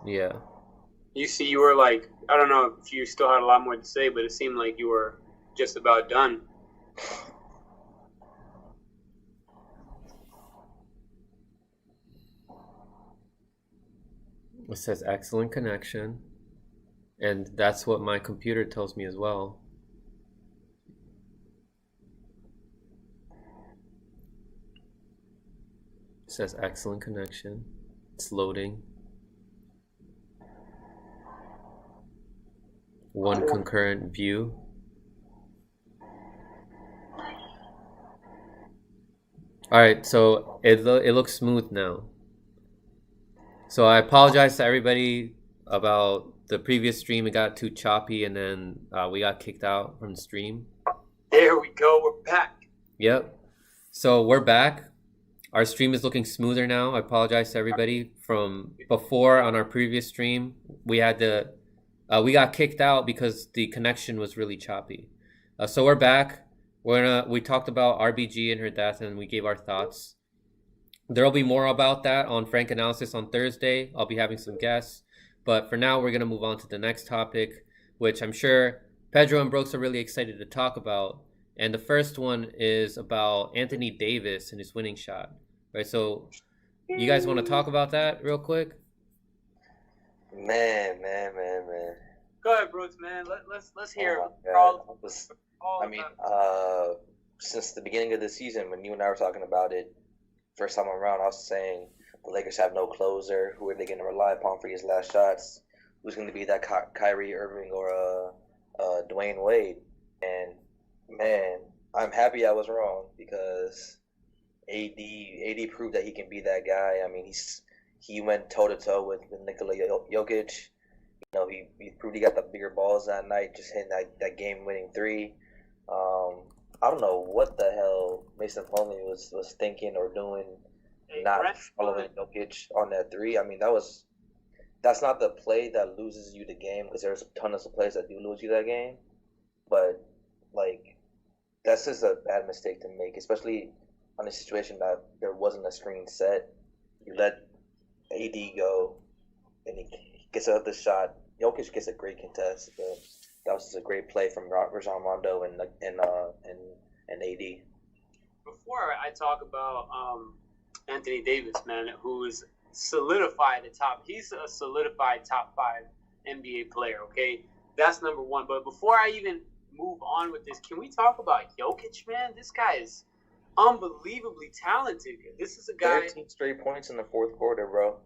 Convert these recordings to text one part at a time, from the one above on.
Yeah. You were like, I don't know if you still had a lot more to say, but it seemed like you were just about done. It says excellent connection. And that's what my computer tells me as well. It says excellent connection. It's loading. One concurrent view. All right, so it looks smooth now. So I apologize to everybody about the previous stream. It got too choppy, and then we got kicked out from the stream. There we go. We're back. Yep. So we're back. Our stream is looking smoother now. I apologize to everybody from before on our previous stream. We got kicked out because the connection was really choppy. So we're back. We talked about RBG and her death, and we gave our thoughts. There'll be more about that on Frank Analysis on Thursday. I'll be having some guests. But for now, we're going to move on to the next topic, which I'm sure Pedro and Brooks are really excited to talk about. And the first one is about Anthony Davis and his winning shot. Right, so you guys want to talk about that real quick? Man. Go ahead, Brooks, man. Let's hear Oh my all, God. all I mean, about since the beginning of the season, when you and I were talking about it, first time around, I was saying the Lakers have no closer. Who are they going to rely upon for these last shots? Who's going to be that Kyrie Irving or Dwayne Wade? And man, I'm happy I was wrong because AD proved that he can be that guy. I mean, he went toe to toe with Nikola Jokic. You know, he proved he got the bigger balls that night, just hitting that game winning three. I don't know what the hell Mason Plumlee was thinking or doing, not following Jokic on that three. I mean, that's not the play that loses you the game because there's a ton of plays that do lose you that game. But like, that's just a bad mistake to make, especially on a situation that there wasn't a screen set. You let AD go, and he gets out the shot. Jokic gets a great contest, but that was just a great play from Rajon Rondo and AD. before I talk about Anthony Davis, man, who is solidified the top. He's a solidified top 5 NBA player. Okay, that's number one. But before I even move on with this, can we talk about Jokic, man? This guy is unbelievably talented. This is a guy. 13 straight points in the fourth quarter, bro.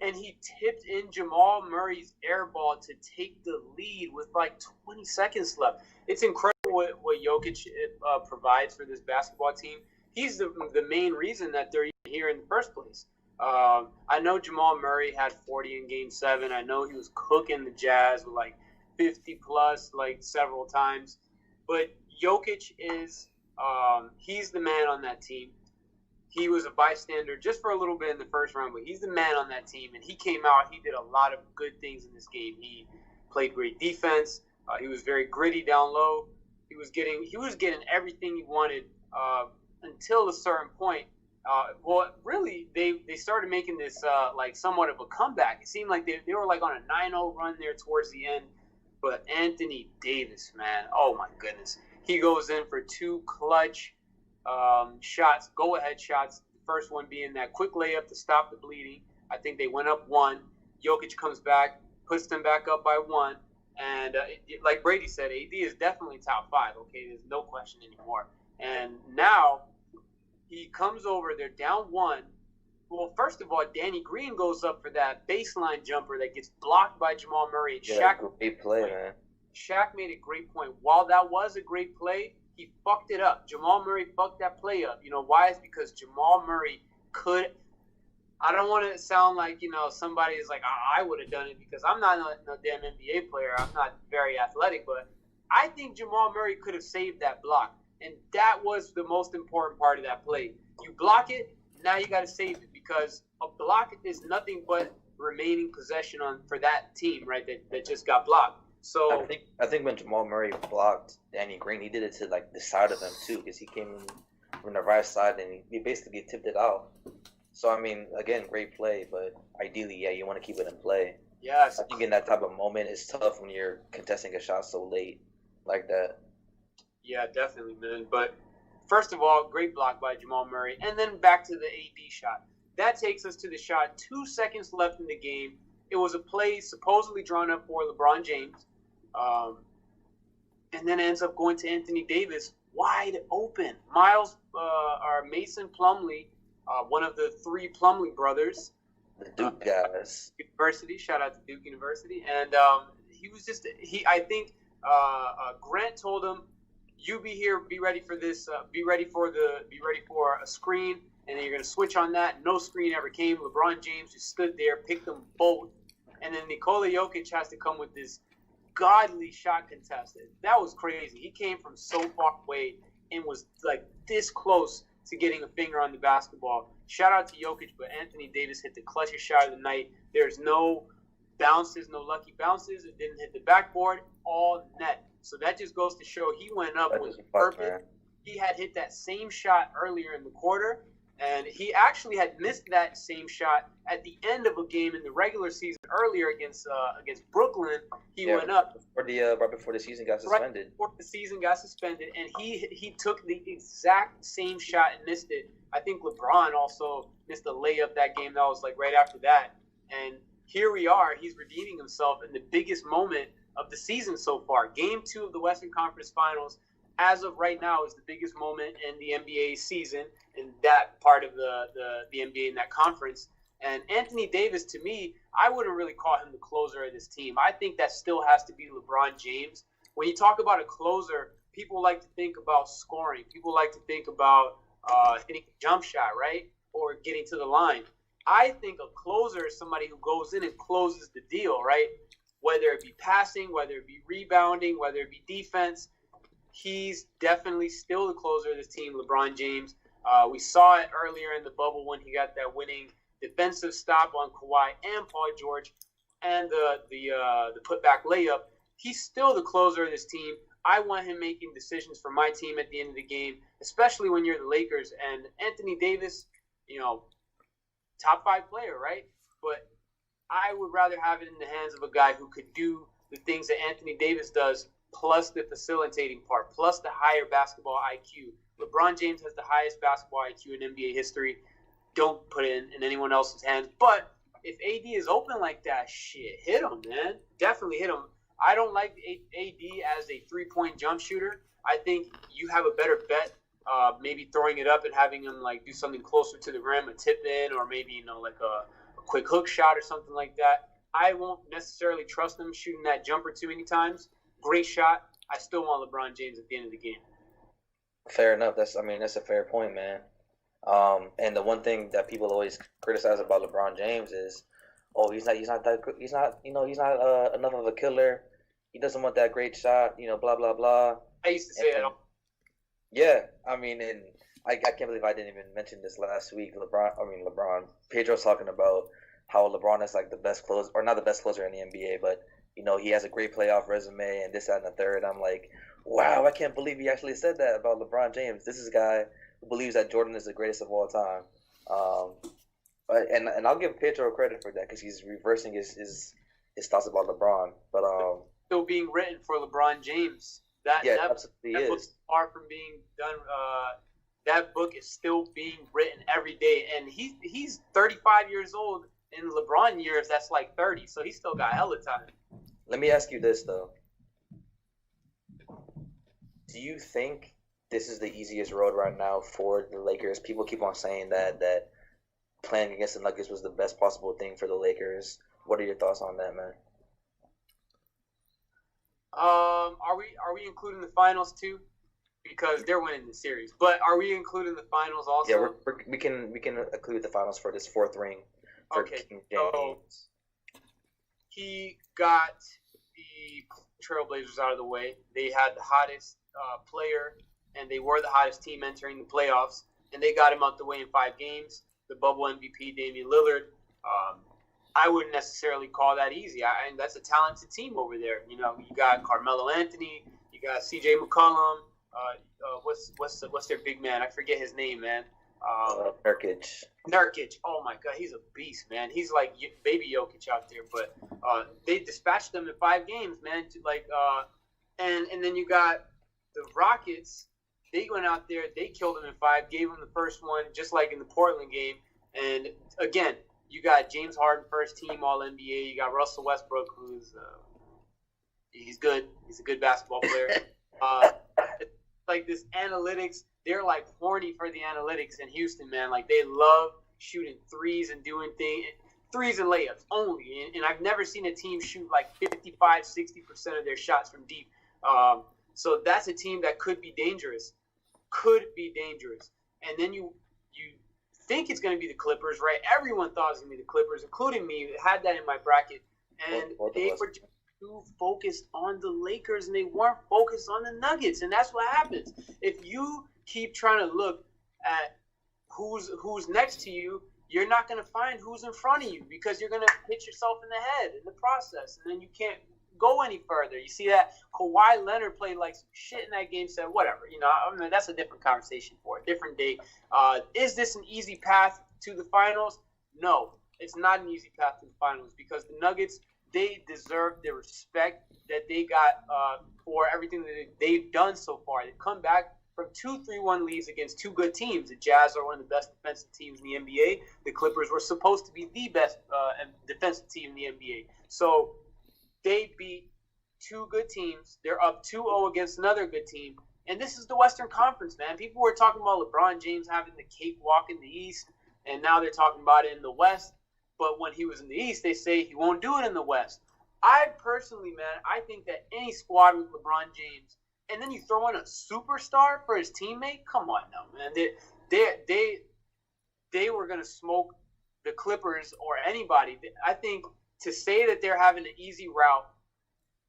And he tipped in Jamal Murray's air ball to take the lead with like 20 seconds left. It's incredible what Jokic provides for this basketball team. He's the main reason that they're here in the first place. I know Jamal Murray had 40 in Game 7. I know he was cooking the Jazz with like 50 plus like several times. But Jokic is he's the man on that team. He was a bystander just for a little bit in the first round, but he's the man on that team. And he came out. He did a lot of good things in this game. He played great defense. He was very gritty down low. He was getting everything he wanted until a certain point. Well, really, they started making this like somewhat of a comeback. It seemed like they were like on a 9-0 run there towards the end. But Anthony Davis, man, oh my goodness. He goes in for 2 clutch shots, go-ahead shots. The first one being that quick layup to stop the bleeding. I think they went up 1. Jokic comes back, puts them back up by 1. And like Brady said, AD is definitely top 5. Okay, there's no question anymore. And now he comes over. They're down 1. Well, first of all, Danny Green goes up for that baseline jumper that gets blocked by Jamal Murray. And Yeah, great play, man. Shaq made a great point. While that was a great play, he fucked it up. Jamal Murray fucked that play up. You know why? It's because Jamal Murray could. I don't want to sound like somebody is like I would have done it because I'm not no damn NBA player. I'm not very athletic, but I think Jamal Murray could have saved that block, and that was the most important part of that play. You block it, now you got to save it because a block is nothing but remaining possession for that team, right? That just got blocked. So I think when Jamal Murray blocked Danny Green, he did it to like the side of him too, because he came in from the right side and he basically tipped it out. So, I mean, again, great play, but ideally, yeah, you want to keep it in play. Yes. I think in that type of moment, it's tough when you're contesting a shot so late like that. Yeah, definitely, man. But first of all, great block by Jamal Murray. And then back to the AD shot. That takes us to the shot 2 seconds left in the game. It was a play supposedly drawn up for LeBron James. And then ends up going to Anthony Davis wide open. Mason Plumlee, one of the 3 Plumlee brothers. The Duke guys. University, shout out to Duke University. And I think Grant told him, you be here, be ready for this, be ready for a screen, and then you're going to switch on that. No screen ever came. LeBron James just stood there, picked them both. And then Nikola Jokic has to come with this godly shot contested. That was crazy. He came from so far away and was like this close to getting a finger on the basketball. Shout out to Jokic, but Anthony Davis hit the clutchest shot of the night. There's no bounces, no lucky bounces. It didn't hit the backboard, all net. So that just goes to show he went up with purpose. He had hit that same shot earlier in the quarter, and he actually had missed that same shot at the end of a game in the regular season earlier against Brooklyn. He went up right before the season got suspended. Right before the season got suspended, and he took the exact same shot and missed it. I think LeBron also missed a layup that game. That was like right after that, and here we are. He's redeeming himself in the biggest moment of the season so far. Game 2 of the Western Conference Finals, as of right now, is the biggest moment in the NBA season in that part of the NBA in that conference. And Anthony Davis, to me, I wouldn't really call him the closer of this team. I think that still has to be LeBron James. When you talk about a closer, people like to think about scoring. People like to think about hitting a jump shot, right? Or getting to the line. I think a closer is somebody who goes in and closes the deal, right? Whether it be passing, whether it be rebounding, whether it be defense, he's definitely still the closer of this team, LeBron James. We saw it earlier in the bubble when he got that winning defensive stop on Kawhi and Paul George, and the putback layup. He's still the closer of this team. I want him making decisions for my team at the end of the game, especially when you're the Lakers. And Anthony Davis, top 5 player, right? But I would rather have it in the hands of a guy who could do the things that Anthony Davis does, plus the facilitating part, plus the higher basketball IQ. LeBron James has the highest basketball IQ in NBA history. Don't put it in anyone else's hands. But if AD is open like that, shit, hit him, man. Definitely hit him. I don't like AD as a 3-point jump shooter. I think you have a better bet maybe throwing it up and having him like do something closer to the rim, a tip in, or maybe like a quick hook shot or something like that. I won't necessarily trust him shooting that jumper too many times. Great shot. I still want LeBron James at the end of the game. Fair enough. That's a fair point, man. And the one thing that people always criticize about LeBron James is, he's not enough of a killer. He doesn't want that great shot, blah blah blah. I used to say that. Yeah, I mean, and I can't believe I didn't even mention this last week. LeBron. Pedro's talking about how LeBron is like the best closer, or not the best closer in the NBA, but he has a great playoff resume and this, that, and the third. I'm like, wow, I can't believe he actually said that about LeBron James. This is a guy who believes that Jordan is the greatest of all time. And I'll give Pedro credit for that because he's reversing his thoughts about LeBron. But still being written for LeBron James. That absolutely is. Book's far from being done. That book is still being written every day, and he's 35 years old. In LeBron years, that's like 30, so he still got hella time. Let me ask you this though: do you think this is the easiest road right now for the Lakers? People keep on saying that playing against the Nuggets was the best possible thing for the Lakers. What are your thoughts on that, man? Are we including the finals too? Because they're winning the series. But are we including the finals also? Yeah, we can include the finals for this 4th ring. Okay, so he got the Trailblazers out of the way. They had the hottest player, and they were the hottest team entering the playoffs, and they got him out the way in 5 games. The bubble MVP, Damian Lillard. I wouldn't necessarily call that easy. And that's a talented team over there. You got Carmelo Anthony, you got CJ McCollum. What's their big man? I forget his name, man. Nurkic. Nurkic, oh my God, he's a beast, man. He's like baby Jokic out there, but they dispatched them in 5 games, man. And then you got the Rockets. They went out there, they killed them in 5, gave them the first one, just like in the Portland game. And again, you got James Harden, first team All NBA. You got Russell Westbrook, who's he's good. He's a good basketball player. Like this analytics, they're like horny for the analytics in Houston, man. Like they love shooting threes and doing threes and layups only. And I've never seen a team shoot like 55, 60% of their shots from deep. So that's a team that could be dangerous. And then you think it's going to be the Clippers, right? Everyone thought it was going to be the Clippers, including me. Had that in my bracket. And they were just too focused on the Lakers, and they weren't focused on the Nuggets. And that's what happens. If you keep trying to look at who's next to you, you're not going to find who's in front of you because you're going to hit yourself in the head in the process, and then you can't go any further. You see that Kawhi Leonard played like some shit in that game, said whatever. I mean, that's a different conversation for a different day. Is this an easy path to the finals? No, it's not an easy path to the finals because the Nuggets, they deserve the respect that they got for everything that they've done so far. They've come back from 2 3-1 leads against 2 good teams. The Jazz are one of the best defensive teams in the NBA. The Clippers were supposed to be the best defensive team in the NBA. So they beat 2 good teams. They're up 2-0 against another good team. And this is the Western Conference, man. People were talking about LeBron James having the cakewalk in the East, and now they're talking about it in the West. But when he was in the East, they say he won't do it in the West. I personally, man, I think that any squad with LeBron James, and then you throw in a superstar for his teammate, come on now, man. They were going to smoke the Clippers or anybody. I think to say that they're having an easy route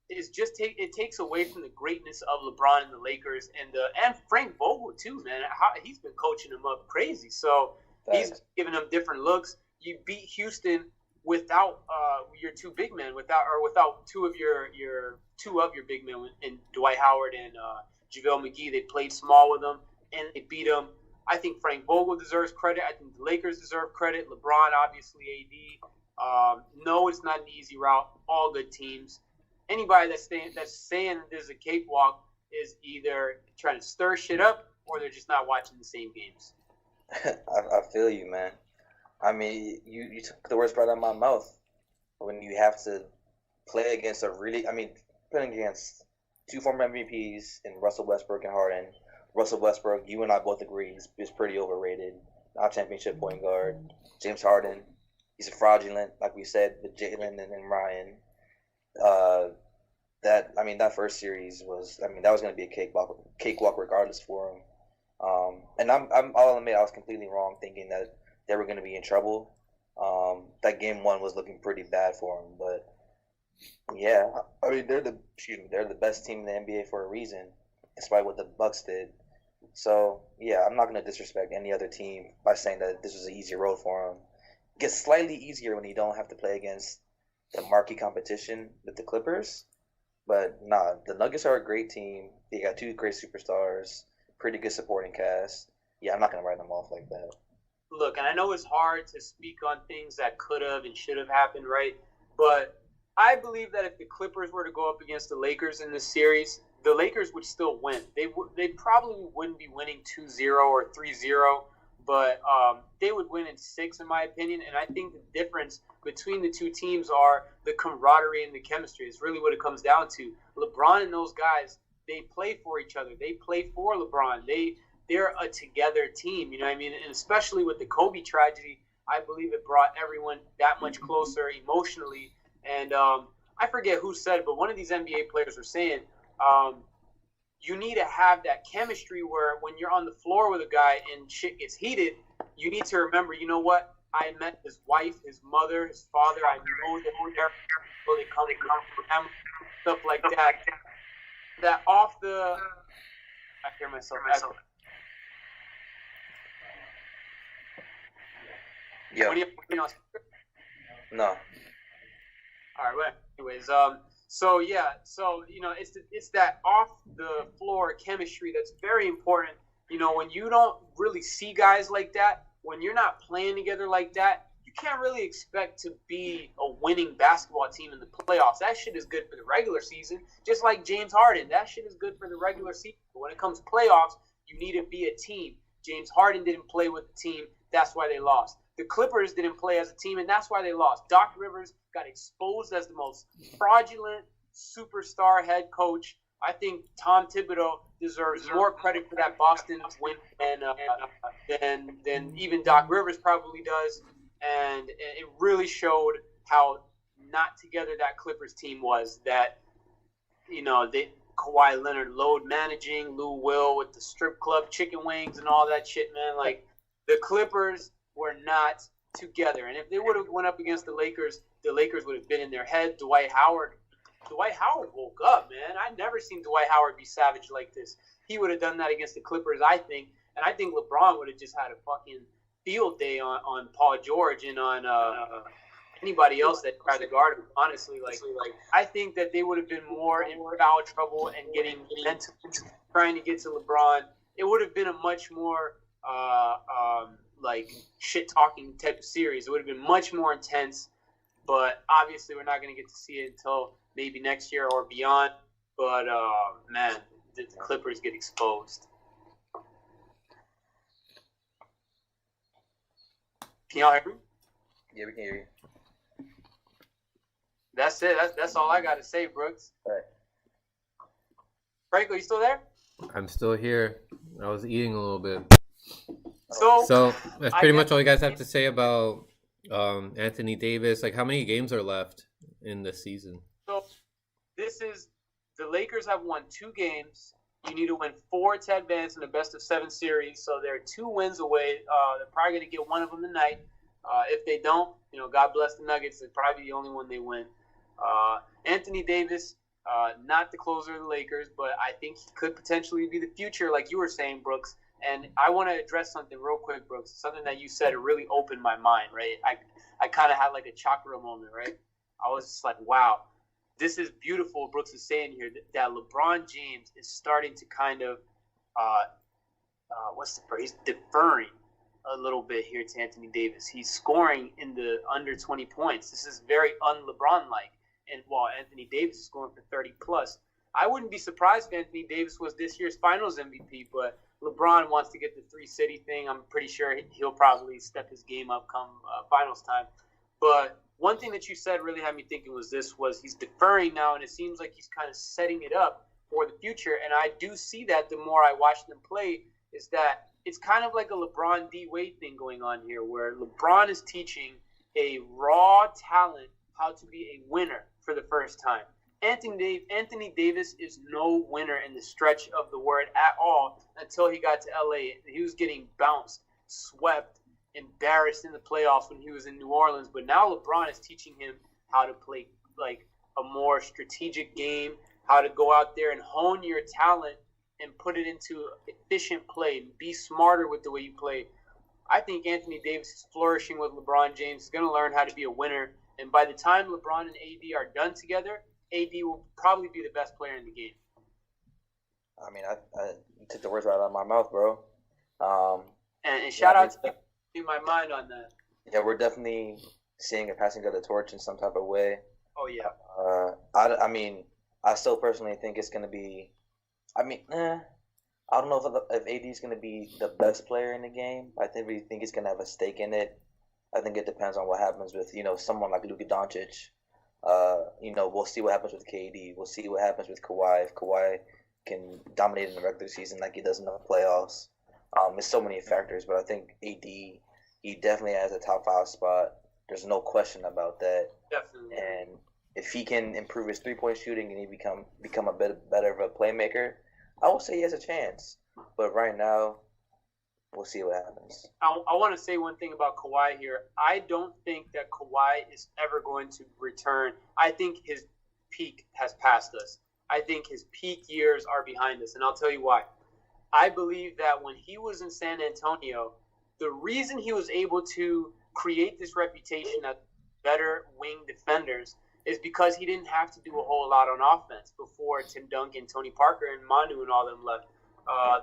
is just it takes away from the greatness of LeBron and the Lakers and Frank Vogel too, man. He's been coaching them up crazy, so he's giving them different looks. You beat Houston without your 2 big men, without two of your big men in Dwight Howard and JaVale McGee. They played small with them and they beat them. I think Frank Vogel deserves credit. I think the Lakers deserve credit. LeBron, obviously, AD. No, it's not an easy route. All good teams. Anybody that's saying there's a cakewalk is either trying to stir shit up or they're just not watching the same games. I feel you, man. I mean, you took the words right out of my mouth when you have to play against playing against 2 former MVPs in Russell Westbrook and Harden. Russell Westbrook, you and I both agree, is pretty overrated. Not championship point guard. James Harden, he's fraudulent, like we said, with Jalen and Ryan. That first series that was going to be a cakewalk regardless for him. And I'll admit I was completely wrong thinking that they were going to be in trouble. That game 1 was looking pretty bad for them, but yeah, I mean they're the best team in the NBA for a reason, despite what the Bucks did. So yeah, I'm not going to disrespect any other team by saying that this was an easy road for them. It gets slightly easier when you don't have to play against the marquee competition with the Clippers. But nah, the Nuggets are a great team. They got 2 great superstars, pretty good supporting cast. Yeah, I'm not going to write them off like that. Look, and I know it's hard to speak on things that could have and should have happened, right? But I believe that if the Clippers were to go up against the Lakers in this series, the Lakers would still win. They probably wouldn't be winning 2-0 or 3-0, but they would win in 6, in my opinion. And I think the difference between the 2 teams are the camaraderie and the chemistry. It's really what it comes down to. LeBron and those guys, they play for each other. They play for LeBron. They're a together team, you know what I mean? And especially with the Kobe tragedy, I believe it brought everyone that much closer emotionally. And I forget who said it, but one of these NBA players were saying, you need to have that chemistry where when you're on the floor with a guy and shit gets heated, you need to remember, you know what? I met his wife, his mother, his father. I know that they come from them, stuff like that. That off the... I hear myself. Yeah. No. All right. Well, anyways, so it's that off the floor chemistry that's very important, You know, when you don't really see guys like that, when you're not playing together like that, you can't really expect to be a winning basketball team in the playoffs. That shit is good for the regular season, just like James Harden. That shit is good for the regular season. But when it comes to playoffs, you need to be a team. James Harden didn't play with the team. That's why they lost. The Clippers didn't play as a team, and that's why they lost. Doc Rivers got exposed as the most fraudulent superstar head coach. I think Tom Thibodeau deserves more credit for that Boston win than even Doc Rivers probably does. And it really showed how not together that Clippers team was. That, you know, Kawhi Leonard load managing, Lou Will with the strip club chicken wings and all that shit, man. Like, the Clippers were not together. And if they would have went up against the Lakers would have been in their head. Dwight Howard woke up, man. I've never seen Dwight Howard be savage like this. He would have done that against the Clippers, I think. And I think LeBron would have just had a fucking field day on Paul George and on anybody else that tried to guard him. Honestly, like I think that they would have been more in foul trouble and getting into trying to get to LeBron. It would have been a much more like shit talking type of series. It would have been much more intense. But obviously, we're not going to get to see it until maybe next year or beyond. But man, the Clippers get exposed. Can y'all hear me? Yeah, we can hear you. That's it. That's all I got to say, Brooks. All right. Franco, you still there? I'm still here. I was eating a little bit. So that's pretty much all you guys have to say about Anthony Davis. Like, how many games are left in the season? So this is the Lakers have won 2 games. You need to win 4 to advance in the best of 7 series. So they're 2 wins away. They're probably going to get one of them tonight. If they don't, you know, God bless the Nuggets. They're probably the only one they win. Anthony Davis, not the closer of the Lakers, but I think he could potentially be the future, like you were saying, Brooks. And I want to address something real quick, Brooks. Something that you said, it really opened my mind, right? I kind of had like a chakra moment, right? I was just like, wow, this is beautiful. Brooks is saying here that LeBron James is starting to kind of, what's the phrase? Deferring a little bit here to Anthony Davis. He's scoring in the under 20 points. This is very un-LeBron-like. And while Anthony Davis is scoring for 30 plus, I wouldn't be surprised if Anthony Davis was this year's Finals MVP, but LeBron wants to get the 3-city thing. I'm pretty sure he'll probably step his game up come finals time. But one thing that you said really had me thinking was he's deferring now, and it seems like he's kind of setting it up for the future. And I do see that the more I watch them play, is that it's kind of like a LeBron D. Wade thing going on here, where LeBron is teaching a raw talent how to be a winner for the first time. Anthony Davis is no winner in the stretch of the word at all until he got to LA. He was getting bounced, swept, embarrassed in the playoffs when he was in New Orleans. But now LeBron is teaching him how to play like a more strategic game, how to go out there and hone your talent and put it into efficient play, be smarter with the way you play. I think Anthony Davis is flourishing with LeBron James. He's going to learn how to be a winner. And by the time LeBron and AD are done together, AD will probably be the best player in the game. I mean, I took the words right out of my mouth, bro. And shout out to you, my mind on that. Yeah, we're definitely seeing a passing of the torch in some type of way. Oh, yeah. I mean, I still personally think it's going to be – I don't know if AD is going to be the best player in the game. I really think he's going to have a stake in it. I think it depends on what happens with, someone like Luka Doncic. We'll see what happens with KD. We'll see what happens with Kawhi. If Kawhi can dominate in the regular season like he does in the playoffs. There's so many factors, but I think AD, he definitely has a top 5 spot. There's no question about that. Definitely. And if he can improve his 3-point shooting and he become a bit better of a playmaker, I will say he has a chance. But right now, we'll see what happens. I want to say one thing about Kawhi here. I don't think that Kawhi is ever going to return. I think his peak has passed us. I think his peak years are behind us, and I'll tell you why. I believe that when he was in San Antonio, the reason he was able to create this reputation as better wing defenders is because he didn't have to do a whole lot on offense before Tim Duncan, Tony Parker, and Manu and all them left.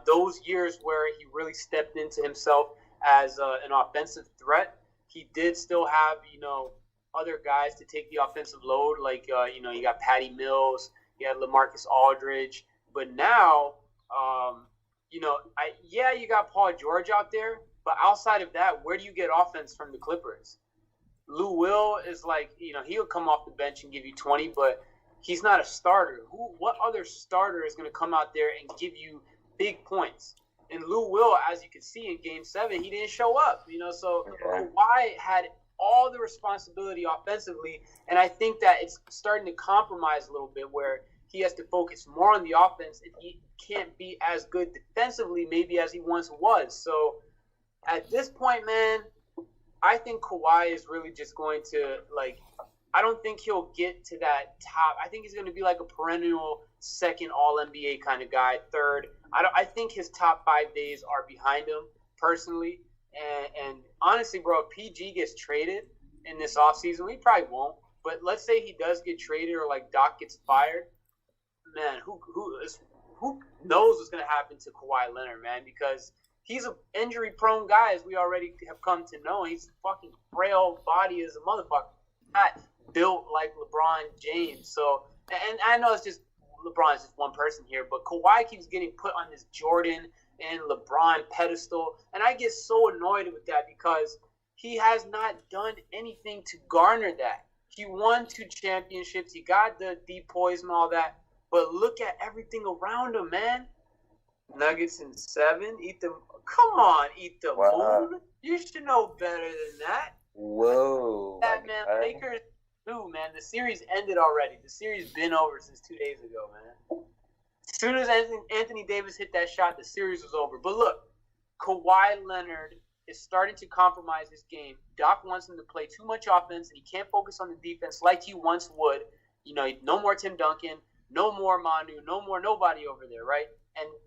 Those years where he really stepped into himself as an offensive threat, he did still have, other guys to take the offensive load. Like, you got Patty Mills, you had LaMarcus Aldridge. But now, you got Paul George out there. But outside of that, where do you get offense from the Clippers? Lou Will is like, he'll come off the bench and give you 20, but he's not a starter. What other starter is going to come out there and give you big points? And Lou Will, as you can see in Game 7, he didn't show up. So Kawhi had all the responsibility offensively, and I think that it's starting to compromise a little bit where he has to focus more on the offense, and he can't be as good defensively maybe as he once was. So at this point, man, I think Kawhi is really just going to, I don't think he'll get to that top. I think he's going to be like a perennial second All-NBA kind of guy, third. I think his top 5 days are behind him, personally. And honestly, bro, if PG gets traded in this offseason, he probably won't. But let's say he does get traded or, Doc gets fired. Man, who knows what's going to happen to Kawhi Leonard, man, because he's an injury-prone guy, as we already have come to know. He's a fucking frail body as a motherfucker. Not built like LeBron James. So, and I know it's just LeBron is just one person here, but Kawhi keeps getting put on this Jordan and LeBron pedestal, and I get so annoyed with that because he has not done anything to garner that. He won 2 championships. He got the depoys and all that, but look at everything around him, man. Nuggets in 7. Come on, eat the moon. You should know better than that. Whoa. That, man, Lakers, too, man. The series ended already. The series been over since 2 days ago, man. As soon as Anthony Davis hit that shot, the series was over. But look, Kawhi Leonard is starting to compromise his game. Doc wants him to play too much offense, and he can't focus on the defense like he once would. No more Tim Duncan, no more Manu, no more nobody over there, right?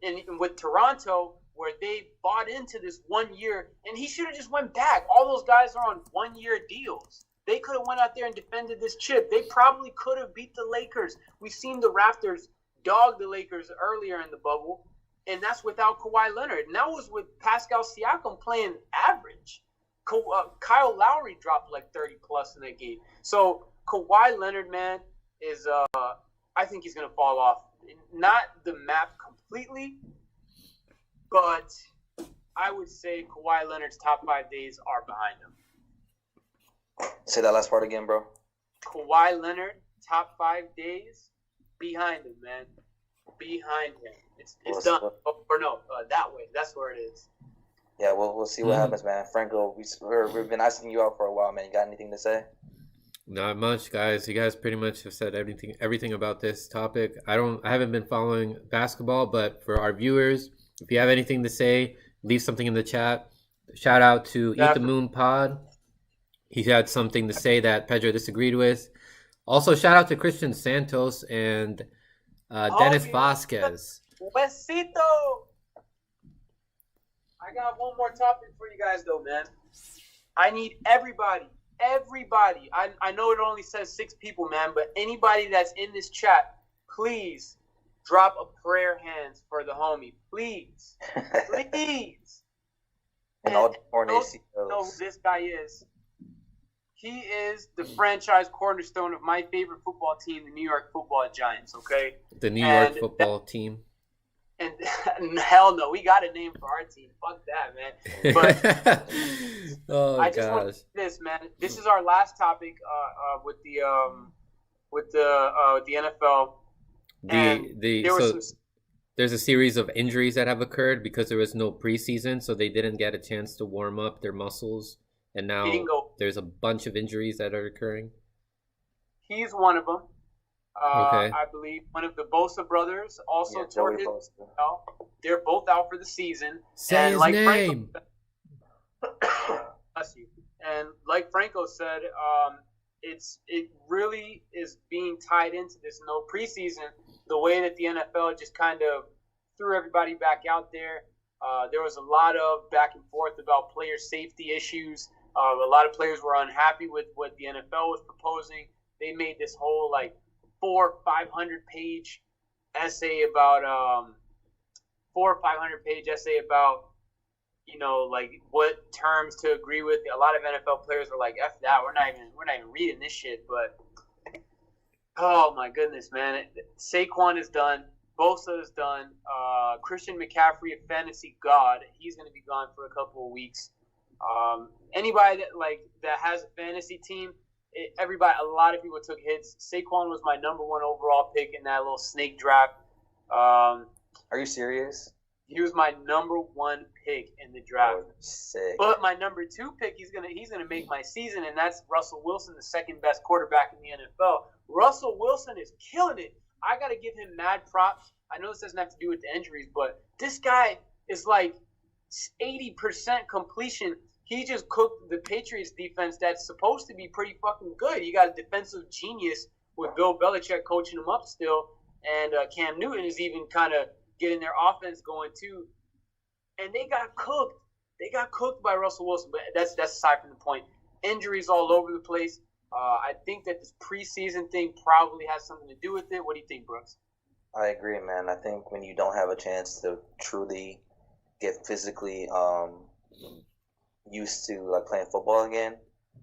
And with Toronto, where they bought into this 1 year, and he should have just went back. All those guys are on 1-year deals. They could have went out there and defended this chip. They probably could have beat the Lakers. We've seen the Raptors dog the Lakers earlier in the bubble, and that's without Kawhi Leonard. And that was with Pascal Siakam playing average. Kyle Lowry dropped 30-plus in that game. So Kawhi Leonard, man, is I think he's going to fall off. Not the map completely, but I would say Kawhi Leonard's top 5 days are behind him. Say that last part again, bro. Kawhi Leonard, top 5 days behind him, man. Behind him. It's done. That way. That's where it is. Yeah, we'll see what happens, man. Franco, we've been asking you out for a while, man. You got anything to say? Not much, guys. You guys pretty much have said everything about this topic. I haven't been following basketball, but for our viewers, if you have anything to say, leave something in the chat. Shout out to Eat the Moon Pod. He had something to say that Pedro disagreed with. Also, shout out to Christian Santos and Dennis Vasquez. Besito. I got one more topic for you guys, though, man. I need everybody. I know it only says 6 people, man, but anybody that's in this chat, please drop a prayer hands for the homie. Please. Please. And all know who this guy is. He is the franchise cornerstone of my favorite football team, the New York Football Giants, okay? The New York football team. And hell no, we got a name for our team. Fuck that, man. But I just want to say this, man. This is our last topic with the NFL. There's a series of injuries that have occurred because there was no preseason, so they didn't get a chance to warm up their muscles, and now there's a bunch of injuries that are occurring. He's one of them. Okay. I believe one of the Bosa brothers also tore his ACL. They're both out for the season. Say his name. Bless you. And like Franco said, it really is being tied into this no preseason. The way that the NFL just kind of threw everybody back out there. There was a lot of back and forth about player safety issues. A lot of players were unhappy with what the NFL was proposing. They made this whole 400-500 page essay about or 500 page essay about, like what terms to agree with. A lot of NFL players are like, "F that, we're not even reading this shit." But oh my goodness, man, Saquon is done. Bosa is done. Christian McCaffrey, a fantasy god, he's going to be gone for a couple of weeks. Anybody that has a fantasy team, a lot of people took hits. Saquon was my number 1 overall pick in that little snake draft. Are you serious? He was my number 1 pick in the draft. Oh, sick. But my number 2 pick, he's gonna make my season, and that's Russell Wilson, the second best quarterback in the NFL. Russell Wilson is killing it. I gotta give him mad props. I know this doesn't have to do with the injuries, but this guy is like 80% completion. He just cooked the Patriots defense that's supposed to be pretty fucking good. You got a defensive genius with Bill Belichick coaching him up still, and Cam Newton is even kind of getting their offense going too. And they got cooked. They got cooked by Russell Wilson, but that's aside from the point. Injuries all over the place. I think that this preseason thing probably has something to do with it. What do you think, Brooks? I agree, man. I think when you don't have a chance to truly get physically used to like playing football again,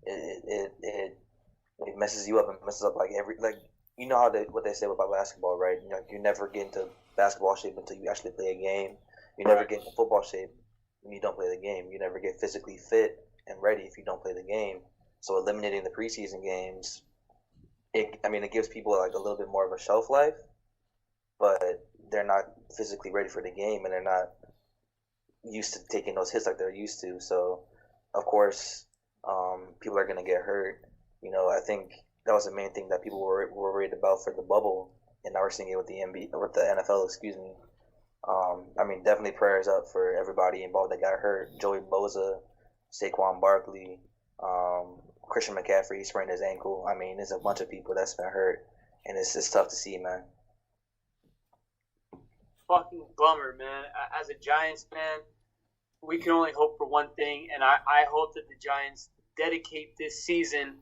it messes you up and messes up like you know what they say about basketball, right? You never get into basketball shape until you actually play a game. You never get into football shape when you don't play the game. You never get physically fit and ready if you don't play the game. So eliminating the preseason games, it gives people like a little bit more of a shelf life, but they're not physically ready for the game and they're not used to taking those hits like they're used to. So, of course, people are going to get hurt. I think that was the main thing that people were worried about for the bubble, and now we're seeing it with the NFL. Excuse me. Definitely prayers up for everybody involved that got hurt. Joey Bosa, Saquon Barkley, Christian McCaffrey sprained his ankle. There's a bunch of people that's been hurt, and it's just tough to see, man. Fucking bummer, man. As a Giants fan, we can only hope for one thing, and I hope that the Giants dedicate this season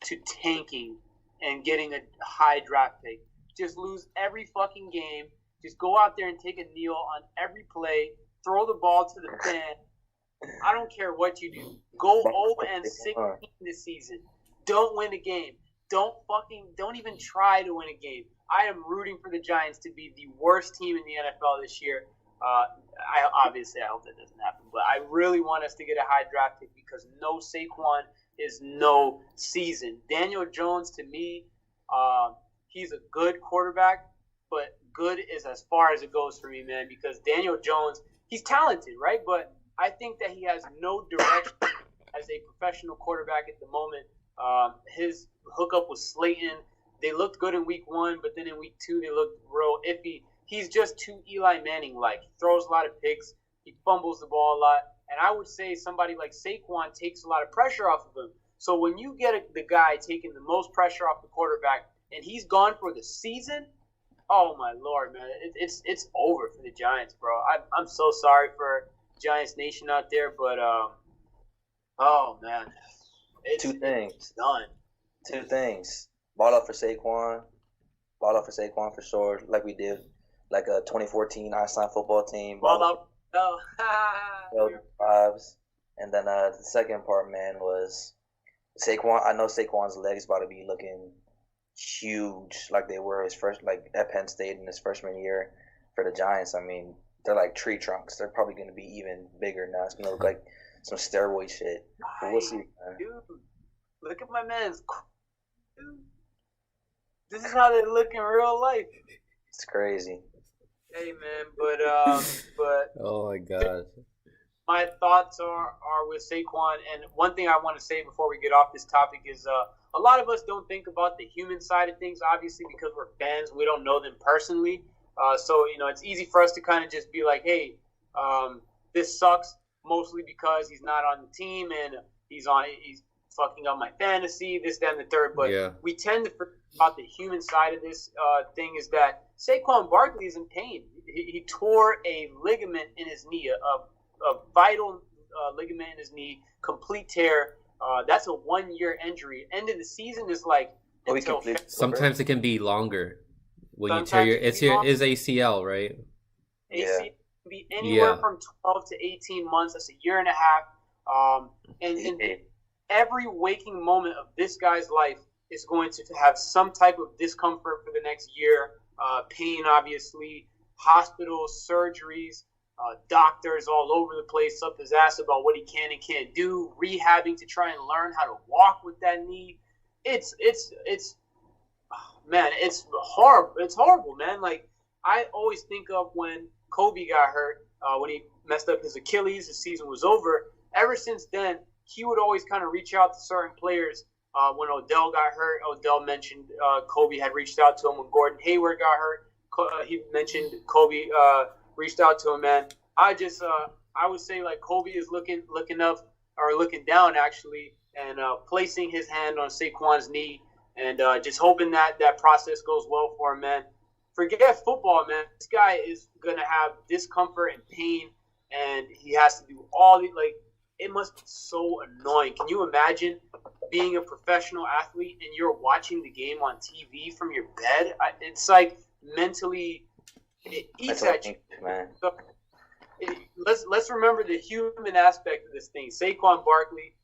to tanking and getting a high draft pick. Just lose every fucking game. Just go out there and take a kneel on every play. Throw the ball to the fan. I don't care what you do. Go 0-16 this season. Don't win a game. Don't even try to win a game. I am rooting for the Giants to be the worst team in the NFL this year. I hope that doesn't happen, but I really want us to get a high draft pick because no Saquon is no season. Daniel Jones, to me, he's a good quarterback, but good is as far as it goes for me, man, because Daniel Jones, he's talented, right? But I think that he has no direction as a professional quarterback at the moment. His hookup with Slayton, they looked good in week 1, but then in week 2 they looked real iffy. He's just too Eli Manning-like. He throws a lot of picks. He fumbles the ball a lot. And I would say somebody like Saquon takes a lot of pressure off of him. So when you get the guy taking the most pressure off the quarterback and he's gone for the season, oh my Lord, man, it's over for the Giants, bro. I'm so sorry for Giants Nation out there, but oh man, it's done. Two things. Ball up for Saquon. Ball up for Saquon for sure, like we did, like a 2014 Einstein football team. Ball up. Oh, vibes. And then the second part, man, was Saquon. I know Saquon's legs about to be looking huge, like they were his first, like at Penn State in his freshman year for the Giants. They're like tree trunks. They're probably going to be even bigger now. It's going to look like some steroid shit. But we'll see, man. Dude, look at my man's. Dude, this is how they look in real life. It's crazy. Hey, man, but oh my god. My thoughts are with Saquon, and one thing I want to say before we get off this topic is a lot of us don't think about the human side of things, obviously, because we're fans. We don't know them personally. So, it's easy for us to kind of just be like, hey, this sucks, mostly because he's not on the team and he's fucking up my fantasy, this, that, and the third. But we tend to forget about the human side of this thing is that Saquon Barkley is in pain. He tore a ligament in his knee, a vital ligament in his knee, complete tear. That's a 1-year injury. End of the season is like sometimes it can be longer when you tear your ACL, right? ACL, be anywhere Yeah. from 12 to 18 months. That's a year and a half. And every waking moment of this guy's life is going to have some type of discomfort for the next year. Pain, obviously, hospitals, surgeries, doctors all over the place up his ass about what he can and can't do, rehabbing to try and learn how to walk with that knee. It's man, it's horrible. It's horrible, man. Like, I always think of when Kobe got hurt, when he messed up his Achilles, his season was over. Ever since then, he would always kind of reach out to certain players. When Odell got hurt, Odell mentioned Kobe had reached out to him. When Gordon Hayward got hurt, he mentioned Kobe reached out to him, man. I would say, like, Kobe is looking up, or looking down, actually, and placing his hand on Saquon's knee, and just hoping that process goes well for him, man. Forget football, man. This guy is going to have discomfort and pain, and he has to do all the, like, it must be so annoying. Can you imagine being a professional athlete and you're watching the game on TV from your bed? It's like mentally, it eats at you, man. So, let's remember the human aspect of this thing. Saquon Barkley,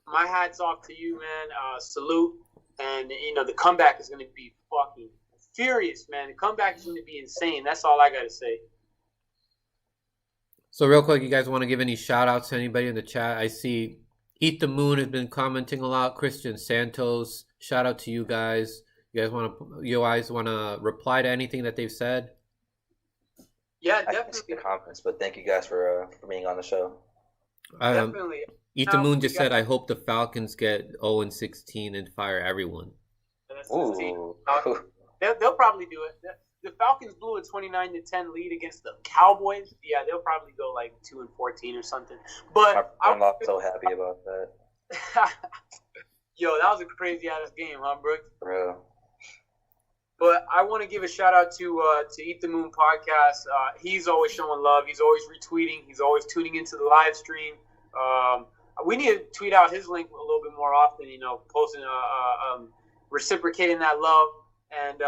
my hat's off to you, man. Salute. And, you know, the comeback is going to be fucking furious, man. The comeback is going to be insane. That's all I got to say. So real quick, you guys want to give any shout outs to anybody in the chat? I see Eat the Moon has been commenting a lot. Christian Santos, shout out to you guys. You guys want to reply to anything that they've said? Yeah, I definitely. the comments, but thank you guys for being on the show. Definitely. Eat the Moon just said, I hope the Falcons get 0-16 and fire everyone. Ooh. They'll probably do it. The Falcons blew a 29-10 lead against the Cowboys. Yeah, they'll probably go like 2-14 or something. But I'm not so happy about that. Yo, that was a crazy ass game, huh, Brooks? Bro. But I want to give a shout out to Eat the Moon podcast. He's always showing love. He's always retweeting. He's always tuning into the live stream. We need to tweet out his link a little bit more often. You know, posting, reciprocating that love, and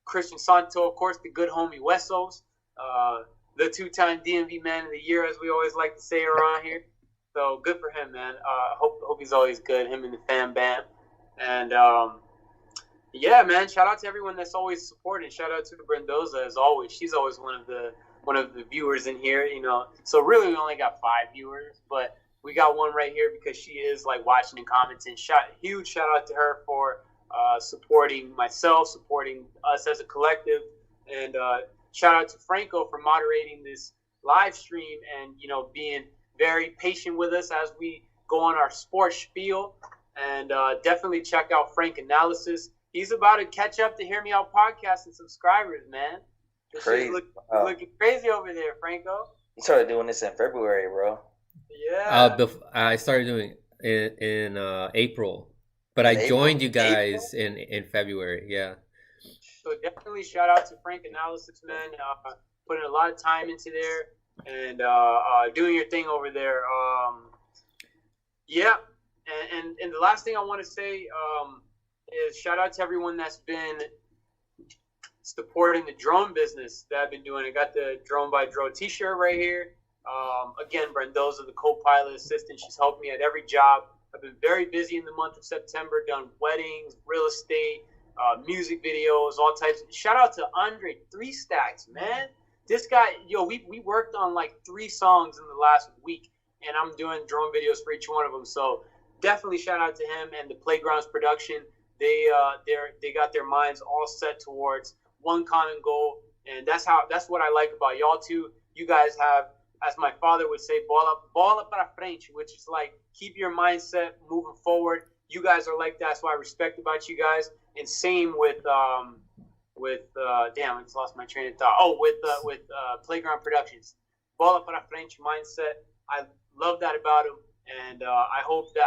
Christian Santo, of course, the good homie Wessos, the two-time DMV Man of the Year, as we always like to say around here. So good for him, man. Hope he's always good. Him and the fam bam, and yeah, man. Shout out to everyone that's always supporting. Shout out to Brendoza, as always. She's always one of the viewers in here. You know, so really we only got 5 viewers, but we got one right here because she is like watching and commenting. Huge shout out to her for supporting myself, supporting us as a collective, and shout out to Franco for moderating this live stream and, you know, being very patient with us as we go on our sports spiel. And definitely check out Frank Analysis. He's about to catch up to Hear Me Out podcast and subscribers, man. This Crazy. Looking crazy over there, Franco. You started doing this in February, bro. Yeah. I started doing it in April. But I joined you guys in February, yeah. So definitely shout out to Frank Analysis, man. Putting a lot of time into there and doing your thing over there. Yeah. And the last thing I want to say is shout out to everyone that's been supporting the drone business that I've been doing. I got the Drone by Dro t-shirt right here. Again, Brendoza, the co-pilot assistant. She's helped me at every job. I've been very busy in the month of September, done weddings, real estate, music videos, all types. Shout out to Andre 3 Stacks, man. This guy, yo, we worked on like 3 songs in the last week, and I'm doing drone videos for each one of them. So definitely shout out to him and the Playgrounds production. They got their minds all set towards one common goal, and that's what I like about y'all too. You guys have, as my father would say, bola para frente, which is like keep your mindset moving forward. You guys are like that. That's what I respect about you guys. And same with damn, I just lost my train of thought. Oh, with Playground Productions, bola para frente mindset. I love that about him, and I hope that